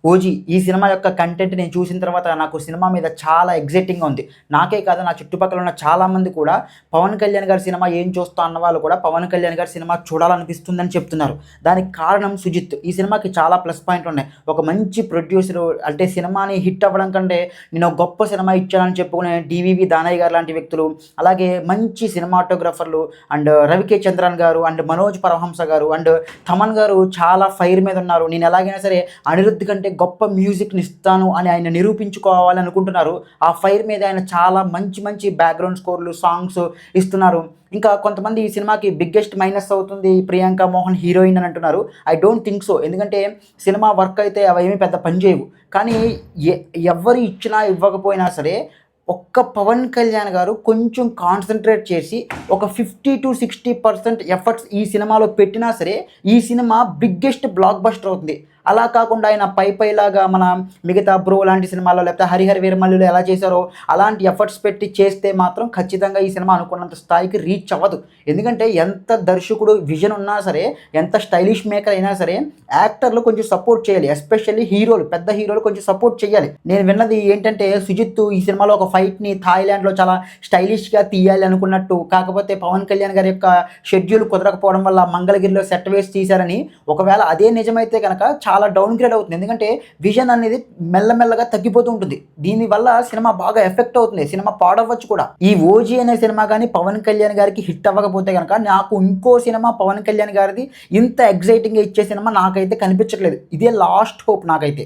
OG ఈ cinema యొక్క content నేను చూసిన తర్వాత నాకు సినిమా మీద చాలా ఎగ్జైటింగ్‌గా ఉంది. నాకే కాదు నా చుట్టుపక్కల ఉన్న చాలామంది కూడా పవన్ కళ్యాణ్ గారి సినిమా ఏం చూస్తావు అన్న వాళ్ళు కూడా పవన్ కళ్యాణ్ గారి సినిమా చూడాలనిపిస్తుందని చెప్తున్నారు. దానికి కారణం సుజిత్. ఈ సినిమాకి చాలా ప్లస్ పాయింట్లున్నాయి. ఒక మంచి ప్రొడ్యూసరు అంటే సినిమాని హిట్ అవ్వడం కంటే నేను ఒక గొప్ప సినిమా ఇచ్చానని చెప్పుకునే డీవీవీ దానయ్య గారు లాంటి వ్యక్తులు, అలాగే మంచి సినిమాటోగ్రాఫర్లు అండ్ రవికే చంద్రన్ గారు అండ్ మనోజ్ పరమహంస గారు అండ్ తమన్ గారు చాలా ఫైర్ మీద ఉన్నారు. నేను ఎలాగైనా సరే అనిరుద్ కంటే గొప్ప మ్యూజిక్‌ని ఇస్తాను అని ఆయన నిరూపించుకోవాలి అనుకుంటున్నారు. ఆ ఫైర్ మీద ఆయన చాలా మంచి మంచి బ్యాక్‌గ్రౌండ్ స్కోర్‌లు, సాంగ్స్ ఇస్తున్నారు. ఇంకా కొంతమంది ఈ సినిమాకి బిగ్గెస్ట్ మైనస్ అవుతుంది ప్రియాంక మోహన్ హీరోయిన్ అని అంటున్నారు. I don't think so. ఎందుకంటే సినిమా వర్క్ అయితే అవేమీ పెద్ద పని చేయవు. కానీ ఎ ఎవ్వరు ఇచ్చినా ఇవ్వకపోయినా సరే ఒక్క పవన్ కళ్యాణ్ గారు కొంచెం కాన్సంట్రేట్ చేసి ఒక 50-60% ఎఫర్ట్స్ ఈ సినిమాలో పెట్టినా సరే ఈ సినిమా బిగ్గెస్ట్ బ్లాక్ బస్టర్ అవుతుంది. అలా కాకుండా ఆయన పైలాగా మన మిగతా బ్రో లాంటి సినిమాల్లో లేకపోతే హరిహర వీరమల్లులో ఎలా చేశారో అలాంటి ఎఫర్ట్స్ పెట్టి చేస్తే మాత్రం ఖచ్చితంగా ఈ సినిమా అనుకున్నంత స్థాయికి రీచ్ అవ్వదు. ఎందుకంటే ఎంత దర్శకుడు విజన్ ఉన్నా సరే, ఎంత స్టైలిష్ మేకర్ అయినా సరే యాక్టర్లు కొంచెం సపోర్ట్ చేయాలి. ఎస్పెషల్లీ హీరోలు, పెద్ద హీరోలు కొంచెం సపోర్ట్ చేయాలి. నేను విన్నది ఏంటంటే సుజిత్ ఈ సినిమాలో ఒక ఫైట్ని థాయిలాండ్లో చాలా స్టైలిష్గా తీయాలి అనుకున్నట్టు, కాకపోతే పవన్ కళ్యాణ్ గారి యొక్క షెడ్యూల్ కుదరకపోవడం వల్ల మంగళగిరిలో సెట్ వేసి తీశారని. ఒకవేళ అదే నిజమైతే కనుక చాలా డౌన్ గ్రేడ్ అవుతుంది. ఎందుకంటే విజన్ అనేది మెల్లమెల్లగా తగ్గిపోతూ ఉంటుంది. దీనివల్ల సినిమా బాగా ఎఫెక్ట్ అవుతుంది. సినిమా పాడవచ్చు కూడా. ఈ ఓజీ అనే సినిమా కానీ పవన్ కళ్యాణ్ గారికి హిట్ అవ్వకపోతే కనుక నాకు ఇంకో సినిమా పవన్ కళ్యాణ్ గారిది ఇంత ఎగ్జైటింగ్గా ఇచ్చే సినిమా నాకైతే కనిపించట్లేదు. ఇదే లాస్ట్ హోప్ నాకైతే.